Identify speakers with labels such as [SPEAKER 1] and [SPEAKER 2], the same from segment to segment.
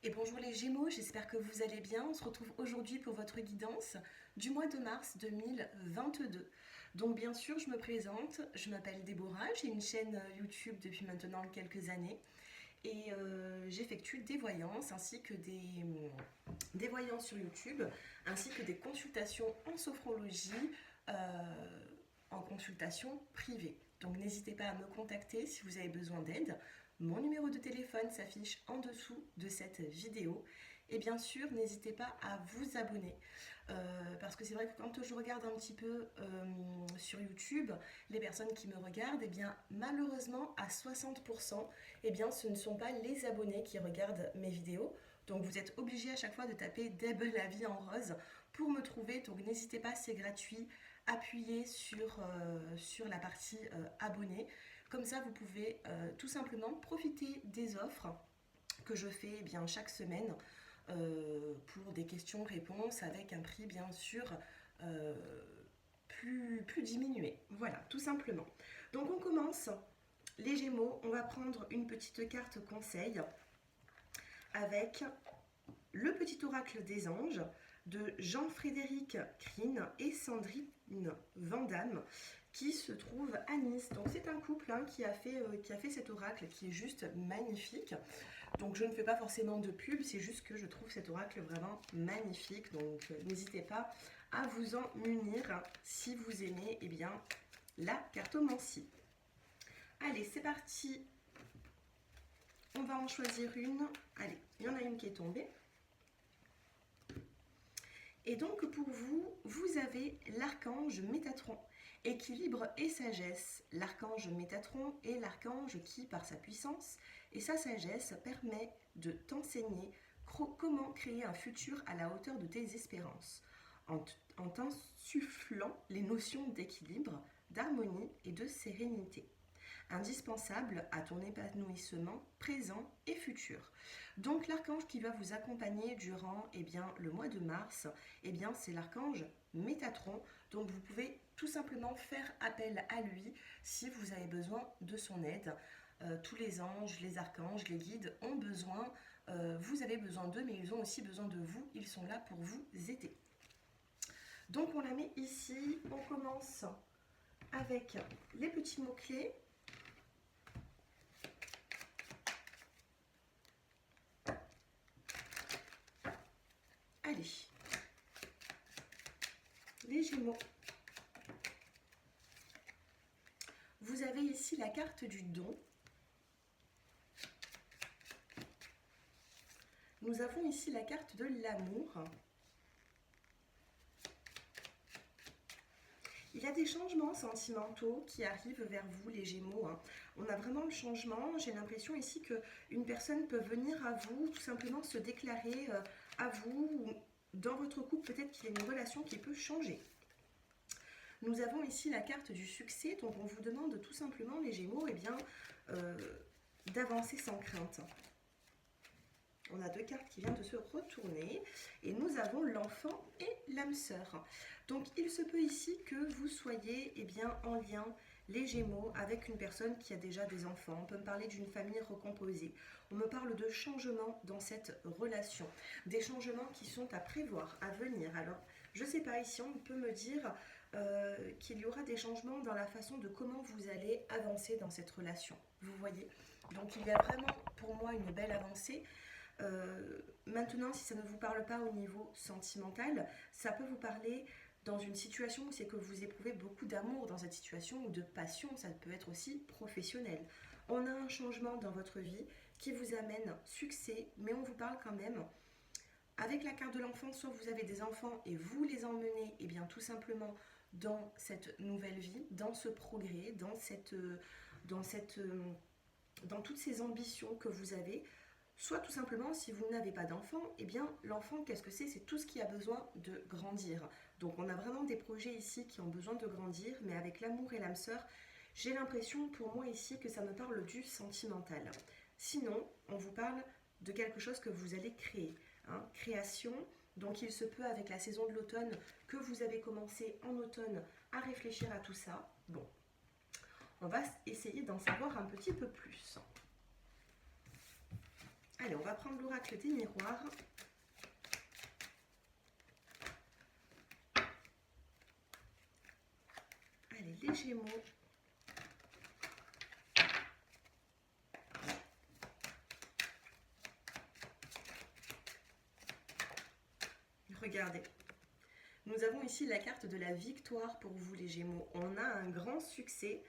[SPEAKER 1] Et bonjour les Gémeaux, j'espère que vous allez bien. On se retrouve aujourd'hui pour votre guidance du mois de mars 2022. Donc bien sûr, je me présente, je m'appelle Déborah, j'ai une chaîne YouTube depuis maintenant quelques années et j'effectue des voyances ainsi que des voyances sur YouTube ainsi que des consultations en sophrologie en consultation privée. Donc n'hésitez pas à me contacter si vous avez besoin d'aide. Mon numéro de téléphone s'affiche en dessous de cette vidéo. Et bien sûr, n'hésitez pas à vous abonner. Parce que c'est vrai que quand je regarde un petit peu sur YouTube, les personnes qui me regardent, eh bien, malheureusement, à 60%, eh bien, ce ne sont pas les abonnés qui regardent mes vidéos. Donc vous êtes obligé à chaque fois de taper Deb la vie en rose pour me trouver. Donc n'hésitez pas, c'est gratuit. Appuyez sur la partie abonné. Comme ça, vous pouvez tout simplement profiter des offres que je fais eh bien, chaque semaine pour des questions-réponses avec un prix bien sûr euh, plus diminué. Voilà, tout simplement. Donc on commence. Les Gémeaux, on va prendre une petite carte conseil avec le petit oracle des anges de Jean-Frédéric Crine et Sandrine Vandamme qui se trouve à Nice. Donc c'est un couple qui a fait cet oracle qui est juste magnifique. Donc je ne fais pas forcément de pub, c'est juste que je trouve cet oracle vraiment magnifique. Donc n'hésitez pas à vous en munir si vous aimez eh bien, la cartomancie. Allez, c'est parti. On va en choisir une. Allez, il y en a une qui est tombée. Et donc pour vous, vous avez l'archange Métatron, équilibre et sagesse. L'archange Métatron est l'archange qui, par sa puissance et sa sagesse, permet de t'enseigner comment créer un futur à la hauteur de tes espérances, en t'insufflant les notions d'équilibre, d'harmonie et de sérénité, indispensable à ton épanouissement présent et futur. Donc l'archange qui va vous accompagner durant eh bien, le mois de mars, eh bien, c'est l'archange Métatron. Donc vous pouvez tout simplement faire appel à lui si vous avez besoin de son aide. Tous les anges, les archanges, les guides ont besoin, vous avez besoin d'eux, mais ils ont aussi besoin de vous. Ils sont là pour vous aider. Donc on la met ici, on commence avec les petits mots-clés. Allez, les Gémeaux. Vous avez ici la carte du don. Nous avons ici la carte de l'amour. Il y a des changements sentimentaux qui arrivent vers vous, les Gémeaux. On a vraiment le changement. J'ai l'impression ici qu'une personne peut venir à vous, tout simplement se déclarer à vous, ou dans votre couple, peut-être qu'il y a une relation qui peut changer. Nous avons ici la carte du succès, donc on vous demande tout simplement, les Gémeaux, eh bien, d'avancer sans crainte. On a deux cartes qui viennent de se retourner et nous avons l'enfant et l'âme sœur. Donc il se peut ici que vous soyez eh bien, en lien, les Gémeaux, avec une personne qui a déjà des enfants. On peut me parler d'une famille recomposée. On me parle de changements dans cette relation. Des changements qui sont à prévoir, à venir. Alors, je ne sais pas, ici on peut me dire qu'il y aura des changements dans la façon de comment vous allez avancer dans cette relation. Vous voyez? Donc il y a vraiment pour moi une belle avancée. Maintenant, si ça ne vous parle pas au niveau sentimental, ça peut vous parler dans une situation où c'est que vous éprouvez beaucoup d'amour dans cette situation ou de passion, ça peut être aussi professionnel. On a un changement dans votre vie qui vous amène succès, mais on vous parle quand même avec la carte de l'enfant, soit vous avez des enfants et vous les emmenez et bien tout simplement dans cette nouvelle vie, dans ce progrès, dans toutes ces ambitions que vous avez. Soit tout simplement, si vous n'avez pas d'enfant, eh bien l'enfant, qu'est-ce que c'est? C'est tout ce qui a besoin de grandir. Donc on a vraiment des projets ici qui ont besoin de grandir, mais avec l'amour et l'âme sœur, j'ai l'impression pour moi ici que ça me parle du sentimental. Sinon, on vous parle de quelque chose que vous allez créer. Création, donc il se peut avec la saison de l'automne que vous avez commencé en automne à réfléchir à tout ça. Bon, on va essayer d'en savoir un petit peu plus. Allez, on va prendre l'oracle des miroirs. Allez, les Gémeaux. Regardez. Nous avons ici la carte de la victoire pour vous les Gémeaux. On a un grand succès.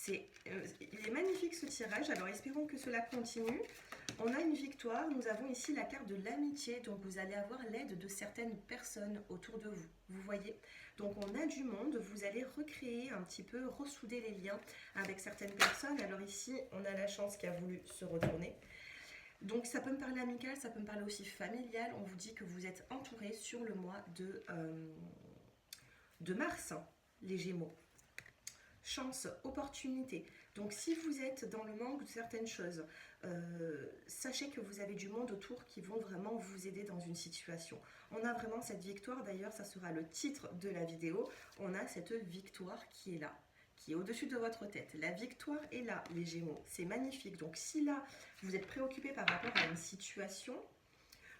[SPEAKER 1] Il est magnifique ce tirage, alors espérons que cela continue. On a une victoire, nous avons ici la carte de l'amitié, donc vous allez avoir l'aide de certaines personnes autour de vous, vous voyez. Donc on a du monde, vous allez recréer un petit peu, ressouder les liens avec certaines personnes. Alors ici, on a la chance qui a voulu se retourner. Donc ça peut me parler amical, ça peut me parler aussi familial. On vous dit que vous êtes entouré sur le mois de mars, les Gémeaux. Chance, opportunité. Donc si vous êtes dans le manque de certaines choses, sachez que vous avez du monde autour qui vont vraiment vous aider dans une situation. On a vraiment cette victoire, d'ailleurs ça sera le titre de la vidéo. On a cette victoire qui est là, qui est au-dessus de votre tête. La victoire est là, les Gémeaux. C'est magnifique. Donc si là, vous êtes préoccupé par rapport à une situation,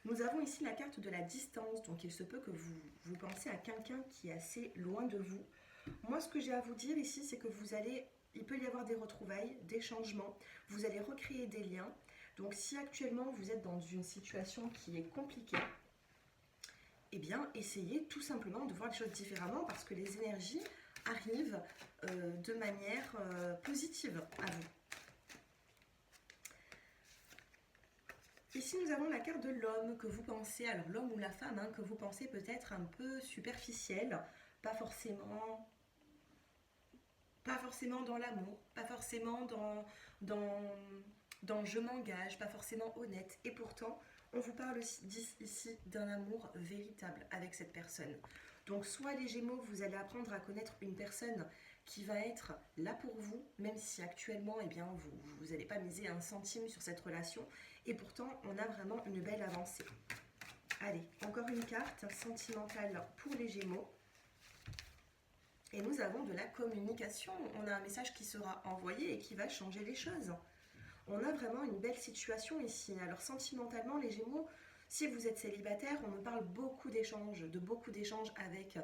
[SPEAKER 1] nous avons ici la carte de la distance. Donc il se peut que vous pensez à quelqu'un qui est assez loin de vous. Moi, ce que j'ai à vous dire ici, c'est que il peut y avoir des retrouvailles, des changements. Vous allez recréer des liens. Donc si actuellement vous êtes dans une situation qui est compliquée, eh bien essayez tout simplement de voir les choses différemment parce que les énergies arrivent de manière positive à vous. Ici, nous avons la carte de l'homme que vous pensez, alors l'homme ou la femme, que vous pensez peut-être un peu superficiel, pas forcément dans l'amour, pas forcément dans je m'engage, pas forcément honnête. Et pourtant, on vous parle ici d'un amour véritable avec cette personne. Donc soit les Gémeaux, vous allez apprendre à connaître une personne qui va être là pour vous, même si actuellement, eh bien, vous n'allez pas miser un centime sur cette relation. Et pourtant, on a vraiment une belle avancée. Allez, encore une carte sentimentale pour les Gémeaux. Et nous avons de la communication. On a un message qui sera envoyé et qui va changer les choses. On a vraiment une belle situation ici. Alors sentimentalement, les Gémeaux, si vous êtes célibataire, on me parle de beaucoup d'échanges avec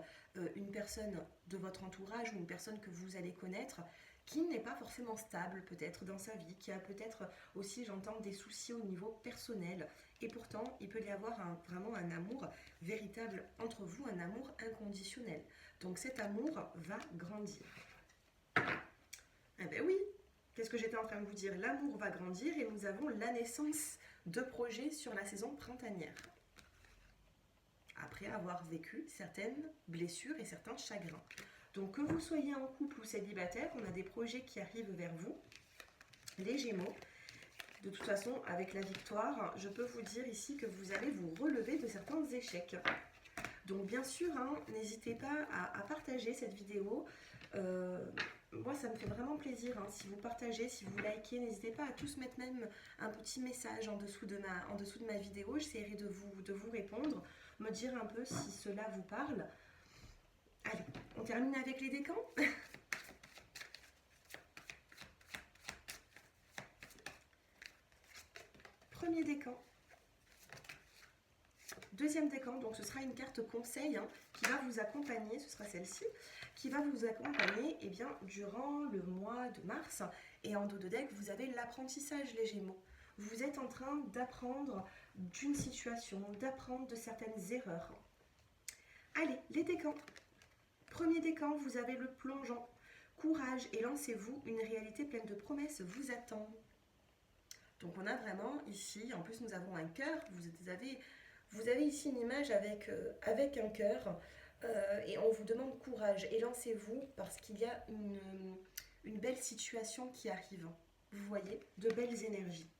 [SPEAKER 1] une personne de votre entourage ou une personne que vous allez connaître qui n'est pas forcément stable peut-être dans sa vie, qui a peut-être aussi, j'entends, des soucis au niveau personnel. Et pourtant, il peut y avoir vraiment un amour véritable entre vous, un amour inconditionnel. Donc cet amour va grandir. Eh bien oui, qu'est-ce que j'étais en train de vous dire? L'amour va grandir et nous avons la naissance de projets sur la saison printanière. Après avoir vécu certaines blessures et certains chagrins. Donc que vous soyez en couple ou célibataire, on a des projets qui arrivent vers vous, les Gémeaux. De toute façon, avec la victoire, je peux vous dire ici que vous allez vous relever de certains échecs. Donc bien sûr, n'hésitez pas à partager cette vidéo. Moi, ça me fait vraiment plaisir. Si vous partagez, si vous likez, n'hésitez pas à tous mettre même un petit message en dessous de ma vidéo. J'essaierai de vous répondre, me dire un peu si cela vous parle. Allez, on termine avec les décans. Premier décan. Deuxième décan, donc ce sera une carte conseil qui va vous accompagner, ce sera celle-ci, qui va vous accompagner durant le mois de mars. Et en dos de deck, vous avez l'apprentissage, les Gémeaux. Vous êtes en train d'apprendre d'une situation, d'apprendre de certaines erreurs. Allez, les décans. Premier décan, vous avez le plongeon. Courage et lancez-vous, une réalité pleine de promesses vous attend. Donc on a vraiment ici, en plus nous avons un cœur, vous avez ici une image avec un cœur et on vous demande courage et lancez-vous parce qu'il y a une belle situation qui arrive. Vous voyez, de belles énergies.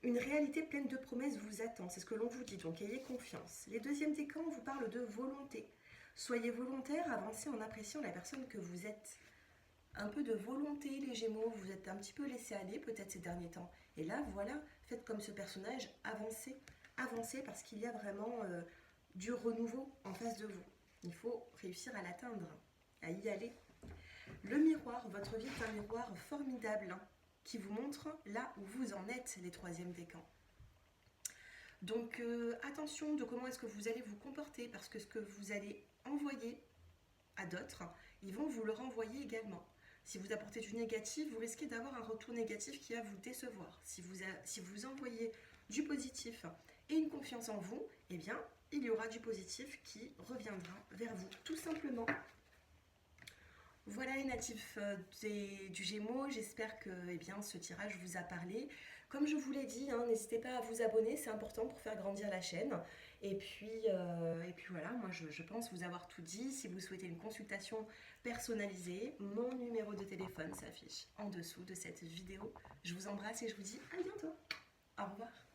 [SPEAKER 1] Une réalité pleine de promesses vous attend, c'est ce que l'on vous dit, donc ayez confiance. Les deuxièmes décans vous parlent de volonté. Soyez volontaire, avancez en appréciant la personne que vous êtes. Un peu de volonté, les Gémeaux, vous êtes un petit peu laissé aller peut-être ces derniers temps. Et là, voilà, faites comme ce personnage, avancez, avancez parce qu'il y a vraiment du renouveau en face de vous. Il faut réussir à l'atteindre, à y aller. Le miroir, votre vie est un miroir formidable qui vous montre là où vous en êtes, les troisièmes décans. Donc attention de comment est-ce que vous allez vous comporter, parce que ce que vous allez envoyer à d'autres, ils vont vous le renvoyer également. Si vous apportez du négatif, vous risquez d'avoir un retour négatif qui va vous décevoir. Si vous envoyez du positif et une confiance en vous, eh bien, il y aura du positif qui reviendra vers vous, tout simplement. Voilà les natifs du Gémeaux, j'espère que ce tirage vous a parlé. Comme je vous l'ai dit, n'hésitez pas à vous abonner, c'est important pour faire grandir la chaîne. Et puis voilà, moi je pense vous avoir tout dit. Si vous souhaitez une consultation personnalisée, mon numéro de téléphone s'affiche en dessous de cette vidéo. Je vous embrasse et je vous dis à bientôt. Au revoir.